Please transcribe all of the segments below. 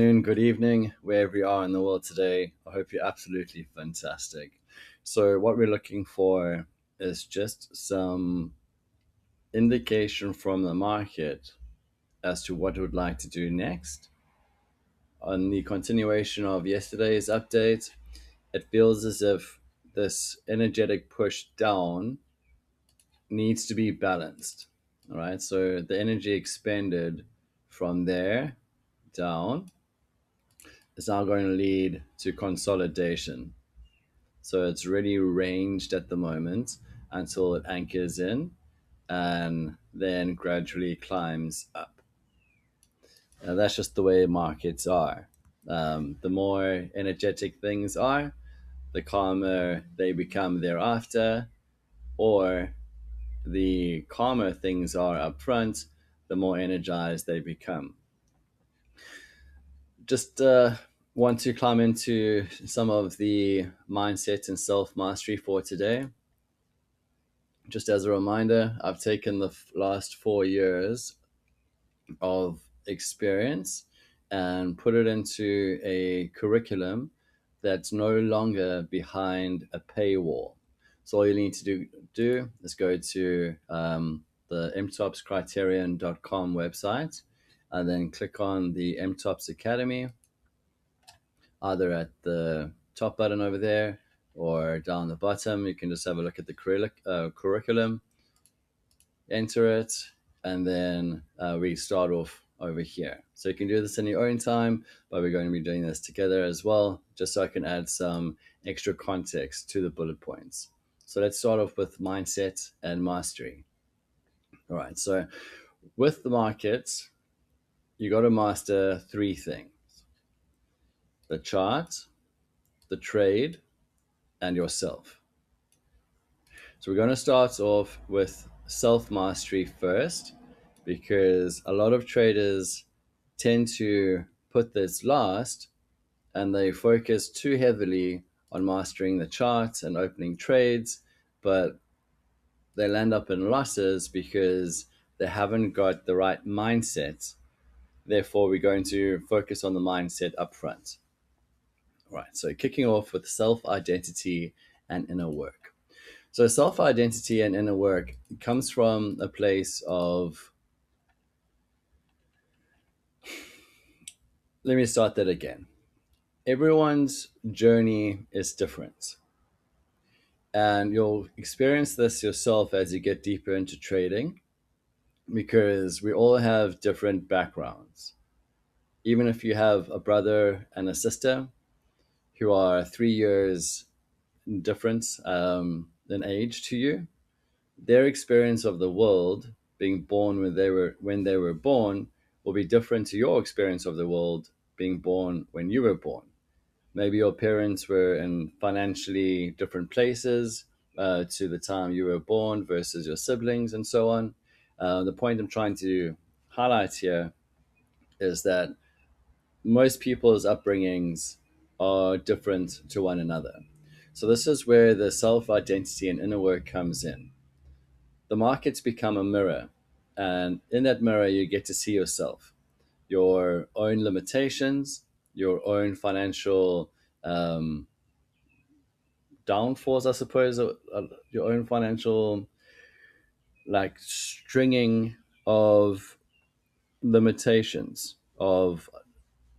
Good evening, wherever you are in the world today. I hope you're absolutely fantastic. So, what we're looking for is just some indication from the market as to what it would like to do next. On the continuation of yesterday's update, it feels as if this energetic push down needs to be balanced. All right, so the energy expended from there down is now going to lead to consolidation. So it's really ranged at the moment until it anchors in and then gradually climbs up. That's just the way markets are. The more energetic things are, the calmer they become thereafter, or the calmer things are up front, the more energized they become. Just want to climb into some of the mindset and self mastery for today. Just as a reminder, I've taken the last 4 years of experience and put it into a curriculum that's no longer behind a paywall. So all you need to do is go to the mtopscriterion.com website and then click on the MTOPS Academy, either at the top button over there or down the bottom. You can just have a look at the curriculum, enter it, and then we start off over here. So you can do this in your own time, but we're going to be doing this together as well, just so I can add some extra context to the bullet points. So let's start off with mindset and mastery. All right, so with the markets, you got to master three things: the chart, the trade, and yourself. So we're going to start off with self mastery first, because a lot of traders tend to put this last and they focus too heavily on mastering the charts and opening trades, but they land up in losses because they haven't got the right mindset. Therefore, we're going to focus on the mindset up front. All right, so kicking off with self identity and inner work. So, self identity and inner work comes from a place of, let me start that again. Everyone's journey is different. And you'll experience this yourself as you get deeper into trading, because we all have different backgrounds. Even if you have a brother and a sister who are 3 years different in age to you, their experience of the world, being born when they were born, will be different to your experience of the world being born when you were born. Maybe your parents were in financially different places to the time you were born versus your siblings and so on. The point I'm trying to highlight here is that most people's upbringings are different to one another. So this is where the self-identity and inner work comes in. The markets become a mirror, and in that mirror you get to see yourself, your own limitations, your own financial um, downfalls, I suppose, your own financial like stringing of limitations of,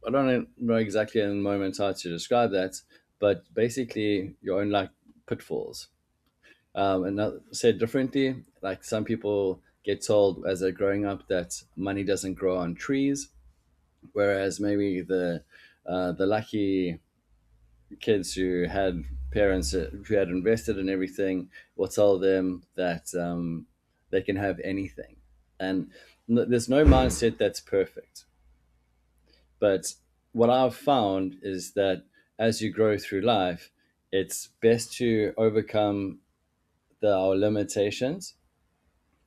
I don't know exactly in the moment how to describe that, but basically your own like pitfalls. And now, said differently, like some people get told as they're growing up that money doesn't grow on trees, whereas maybe the lucky kids who had parents who had invested in everything will tell them that they can have anything. And there's no mindset that's perfect. But what I've found is that as you grow through life, it's best to overcome our limitations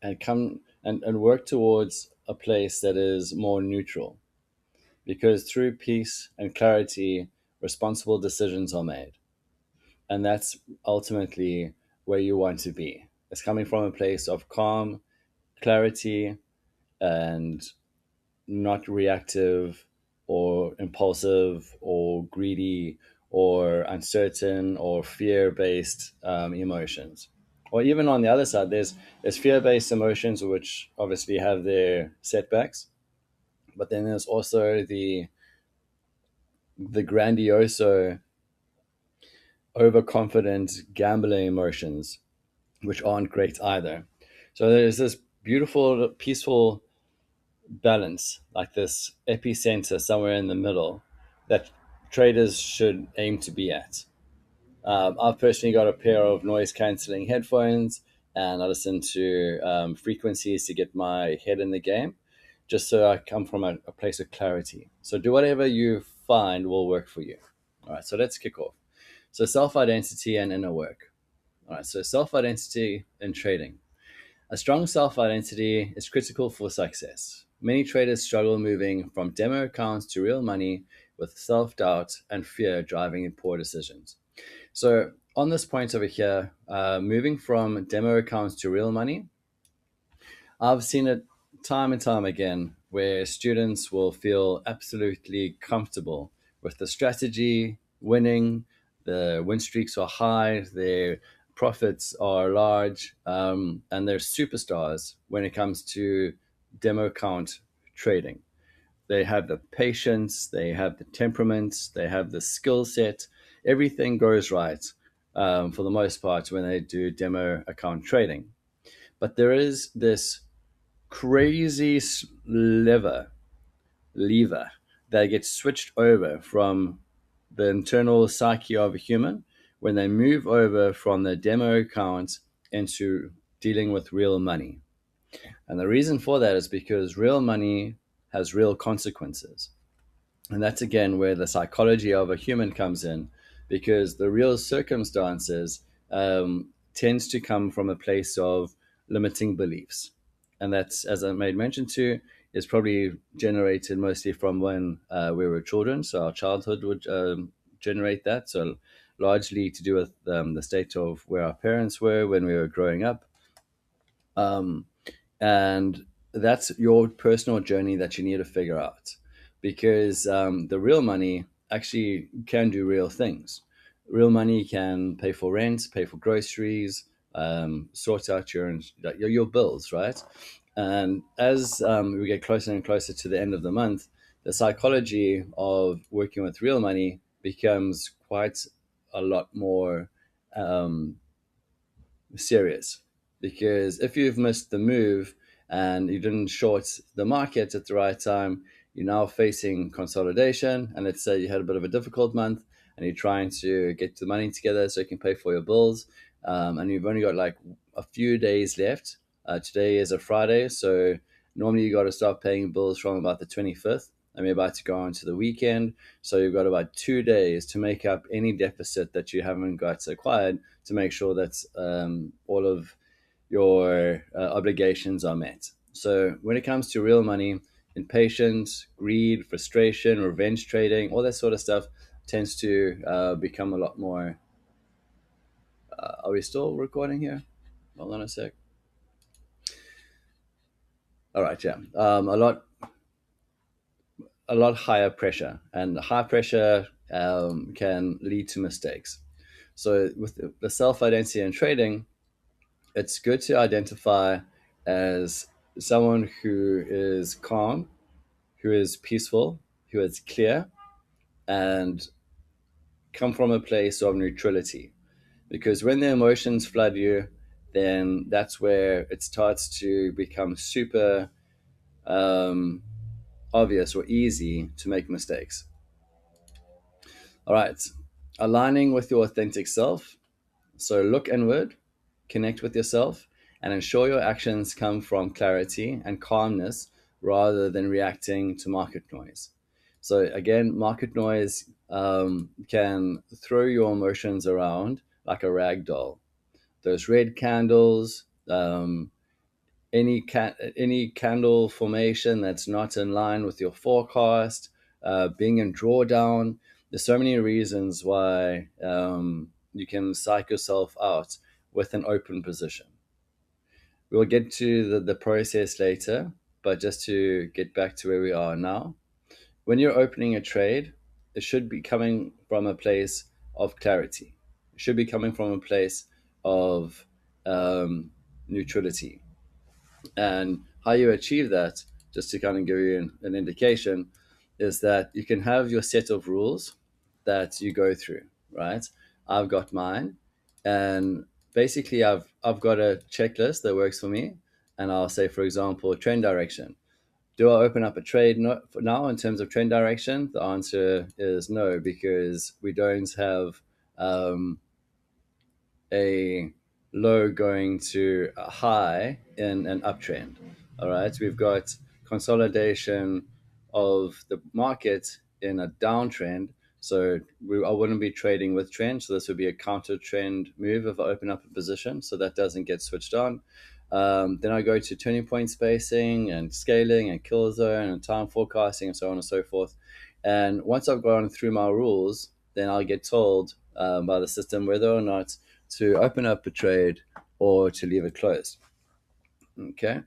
and come and work towards a place that is more neutral. Because through peace and clarity, responsible decisions are made. And that's ultimately where you want to be. It's coming from a place of calm, clarity, and not reactive, or impulsive or greedy or uncertain or fear-based emotions. Or even on the other side, there's fear-based emotions which obviously have their setbacks, but then there's also the grandioso, overconfident, gambling emotions, which aren't great either. So there's this beautiful, peaceful balance, like this epicenter somewhere in the middle, that traders should aim to be at. I've personally got a pair of noise cancelling headphones, and I listen to frequencies to get my head in the game, just so I come from a place of clarity. So do whatever you find will work for you. All right, so let's kick off. So self identity and inner work. All right, so self identity in trading. A strong self identity is critical for success. Many traders struggle moving from demo accounts to real money with self doubt and fear driving poor decisions. So, on this point over here, moving from demo accounts to real money, I've seen it time and time again where students will feel absolutely comfortable with the strategy, winning, the win streaks are high, their profits are large, and they're superstars when it comes to demo account trading. They have the patience, they have the temperament, they have the skill set. Everything goes right for the most part when they do demo account trading. But there is this crazy lever that gets switched over from the internal psyche of a human when they move over from the demo account into dealing with real money. And the reason for that is because real money has real consequences. And that's again where the psychology of a human comes in, because the real circumstances tends to come from a place of limiting beliefs. And that's, as I made mention to, is probably generated mostly from when we were children. So our childhood would generate that. So largely to do with the state of where our parents were when we were growing up. Um, and that's your personal journey that you need to figure out, because the real money actually can do real things. Real money can pay for rent, pay for groceries, sort out your bills, right? And as we get closer and closer to the end of the month, the psychology of working with real money becomes quite a lot more um, serious, because if you've missed the move and you didn't short the market at the right time, you're now facing consolidation. And let's say you had a bit of a difficult month and you're trying to get the money together so you can pay for your bills, and you've only got like a few days left. Today is a Friday, so normally you got to start paying bills from about the 25th, and we're about to go on to the weekend. So you've got about 2 days to make up any deficit that you haven't got acquired, to make sure that all of your obligations are met. So when it comes to real money, impatience, greed, frustration, revenge trading, all that sort of stuff tends to become a lot more. Are we still recording here? Hold on a sec. All right, yeah. A lot higher pressure, and high pressure can lead to mistakes. So with the self identity and trading, it's good to identify as someone who is calm, who is peaceful, who is clear, and come from a place of neutrality. Because when the emotions flood you, then that's where it starts to become super um, obvious or easy to make mistakes. All right, aligning with your authentic self. So look inward, connect with yourself, and ensure your actions come from clarity and calmness rather than reacting to market noise. So, again, market noise can throw your emotions around like a rag doll. Those red candles, any candle formation that's not in line with your forecast, being in drawdown. There's so many reasons why you can psych yourself out with an open position. We'll get to the process later, but just to get back to where we are now, when you're opening a trade, it should be coming from a place of clarity. It should be coming from a place of neutrality. And how you achieve that, just to kind of give you an indication, is that you can have your set of rules that you go through, right? I've got mine, and basically I've got a checklist that works for me, and I'll say, for example, trend direction. Do I open up a trade now in terms of trend direction? The answer is no, because we don't have um, a low going to a high in an uptrend. All right, we've got consolidation of the market in a downtrend. So I wouldn't be trading with trend. So this would be a counter trend move if I open up a position. So that doesn't get switched on. Then I go to turning point spacing and scaling and kill zone and time forecasting and so on and so forth. And once I've gone through my rules, then I'll get told by the system whether or not to open up a trade or to leave it closed. Okay.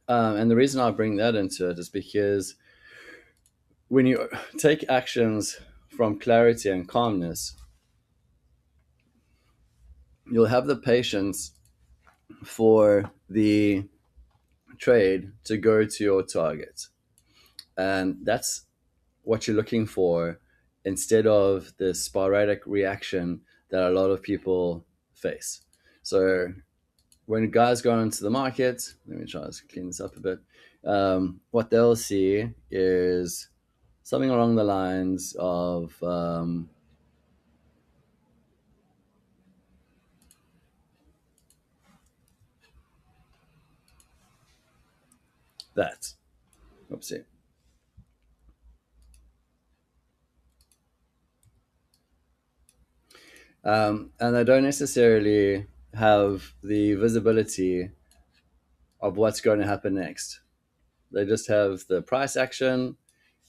And the reason I bring that into it is because when you take actions from clarity and calmness, you'll have the patience for the trade to go to your target. And that's what you're looking for instead of the sporadic reaction that a lot of people face. So when guys go into the market, let me try to clean this up a bit. What they'll see is something along the lines of that. Oopsie. And they don't necessarily have the visibility of what's going to happen next. They just have the price action,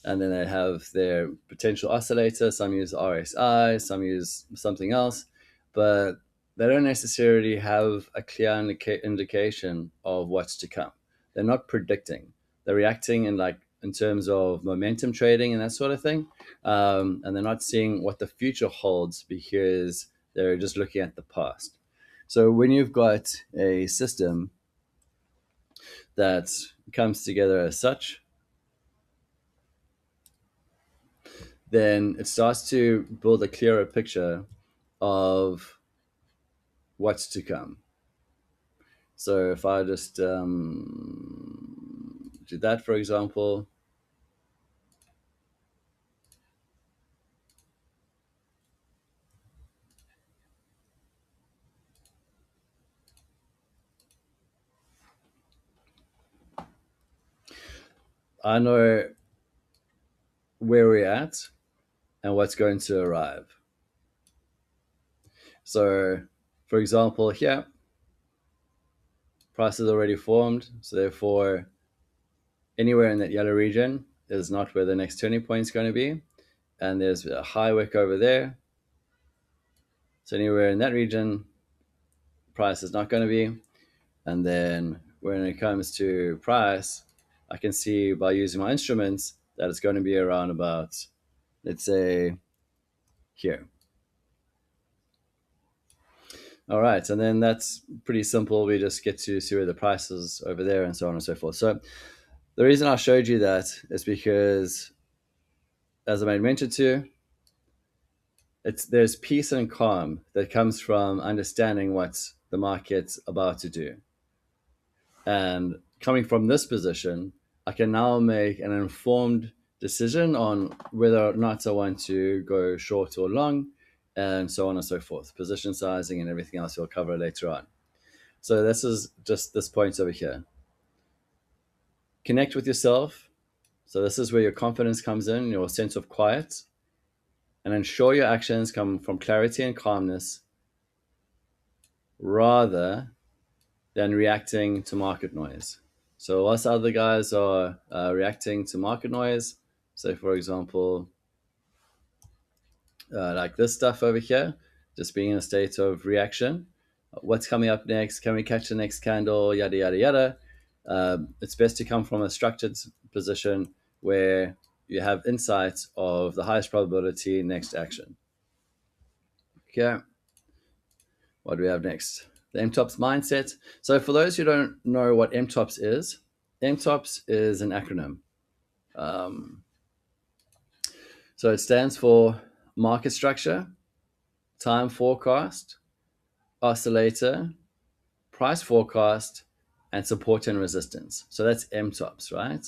and then they have their potential oscillator. Some use RSI, some use something else, but they don't necessarily have a clear indication of what's to come. They're not predicting. They're reacting in terms of momentum trading and that sort of thing, and they're not seeing what the future holds because they're just looking at the past. So when you've got a system that comes together as such, then it starts to build a clearer picture of what's to come. So if I just do that, for example, I know where we're at and what's going to arrive. So, for example, here, price is already formed. So therefore, anywhere in that yellow region is not where the next turning point is going to be. And there's a high wick over there. So anywhere in that region, price is not going to be. And then when it comes to price, I can see by using my instruments that it's going to be around about, let's say, here. All right, and then that's pretty simple. We just get to see where the price is over there and so on and so forth. So the reason I showed you that is because, as I made mention to, there's peace and calm that comes from understanding what the market's about to do. And coming from this position, I can now make an informed decision on whether or not I want to go short or long, and so on and so forth. Position sizing and everything else we'll cover later on. So this is just this point over here. Connect with yourself. So this is where your confidence comes in, your sense of quiet, and ensure your actions come from clarity and calmness rather than reacting to market noise. So whilst other guys are reacting to market noise, say for example, like this stuff over here, just being in a state of reaction, what's coming up next? Can we catch the next candle? Yada, yada, yada. It's best to come from a structured position where you have insights of the highest probability next action. Okay, what do we have next? The MTOPS mindset. So for those who don't know what MTOPS is an acronym. Um, so it stands for market structure, time forecast, oscillator, price forecast, and support and resistance. So that's MTOPS, right?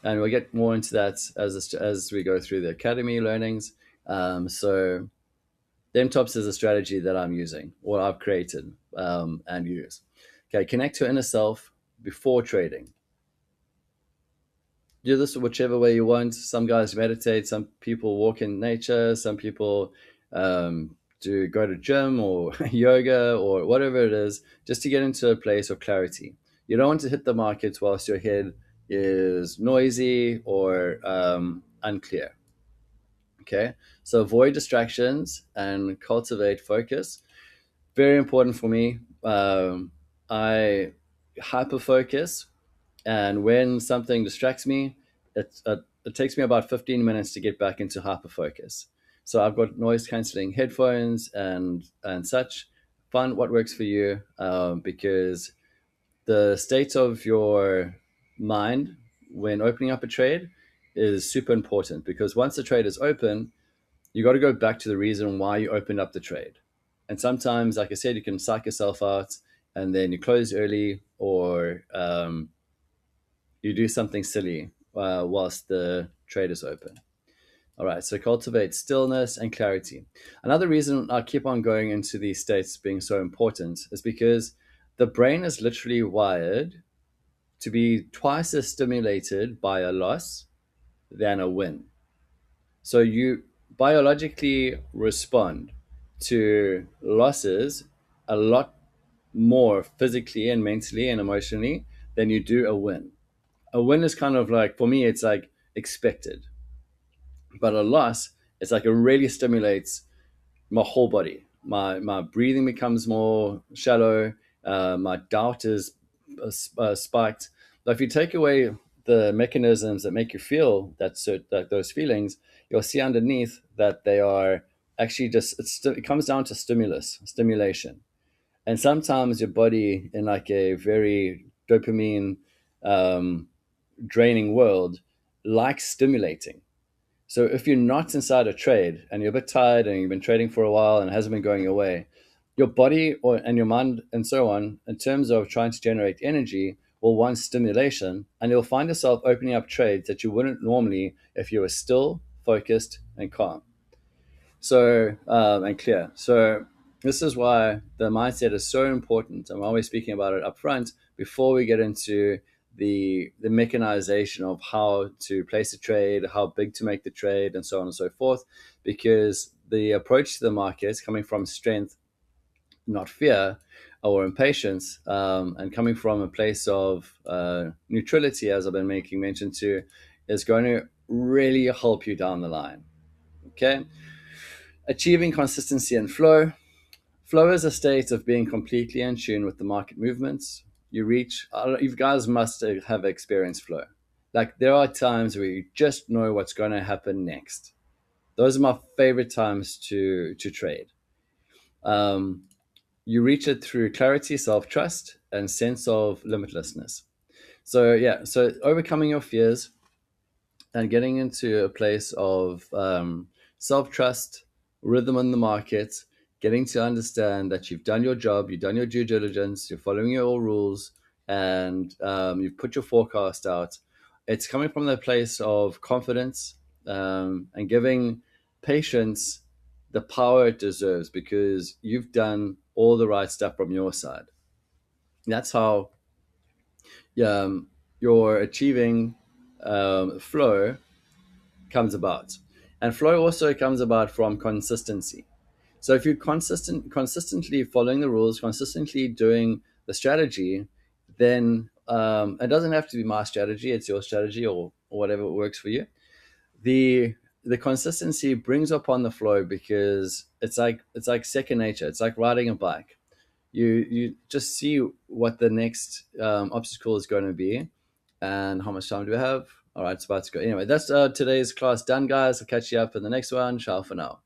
And we'll get more into that as we go through the academy learnings. So the MTOPS is a strategy that I'm using, or I've created and use. Okay, connect to inner self before trading. Do this whichever way you want. Some guys meditate, some people walk in nature, some people do go to gym or yoga or whatever it is, just to get into a place of clarity. You don't want to hit the markets whilst your head is noisy or unclear. Okay, so avoid distractions and cultivate focus. Very important for me. I hyper focus, and when something distracts me, it takes me about 15 minutes to get back into hyper focus. So I've got noise cancelling headphones and such. Find what works for you, because the state of your mind when opening up a trade is super important, because once the trade is open, you got to go back to the reason why you opened up the trade. And sometimes, like I said, you can psych yourself out and then you close early, or you do something silly whilst the trade is open. All right, so cultivate stillness and clarity. Another reason I keep on going into these states being so important is because the brain is literally wired to be twice as stimulated by a loss than a win. So you biologically respond to losses a lot more physically and mentally and emotionally than you do a win. A win is kind of like, for me, it's like expected, but a loss, it's like it really stimulates my whole body. My breathing becomes more shallow. My doubt is spiked. But if you take away the mechanisms that make you feel that those feelings, you'll see underneath that they are actually just it comes down to stimulation. And sometimes your body, in like a very dopamine um, draining world, likes stimulating. So if you're not inside a trade and you're a bit tired and you've been trading for a while and it hasn't been going your way, your body and your mind and so on, in terms of trying to generate energy, will want stimulation, and you'll find yourself opening up trades that you wouldn't normally if you were still, focused, and calm. So and clear. So this is why the mindset is so important. I'm always speaking about it up front before we get into the mechanization of how to place a trade, how big to make the trade, and so on and so forth. Because the approach to the market is coming from strength, not fear or impatience, and coming from a place of neutrality, as I've been making mention to, is going to really help you down the line. Okay. Achieving consistency and flow. Flow is a state of being completely in tune with the market movements. You guys must have experienced flow. Like there are times where you just know what's going to happen next. Those are my favorite times to trade. Um, you reach it through clarity, self-trust, and sense of limitlessness. So yeah, so overcoming your fears and getting into a place of self-trust, rhythm in the market, getting to understand that you've done your job, you've done your due diligence, you're following your rules, and you've put your forecast out. It's coming from the place of confidence, and giving patience the power it deserves, because you've done all the right stuff from your side. That's how you're achieving flow comes about. And flow also comes about from consistency. So if you're consistently following the rules, consistently doing the strategy, then it doesn't have to be my strategy, it's your strategy, or whatever works for you. The consistency brings upon the flow, because it's like second nature. It's like riding a bike. You just see what the next obstacle is going to be. And how much time do we have? All right, it's about to go. Anyway, that's today's class done, guys. I'll catch you up in the next one. Ciao for now.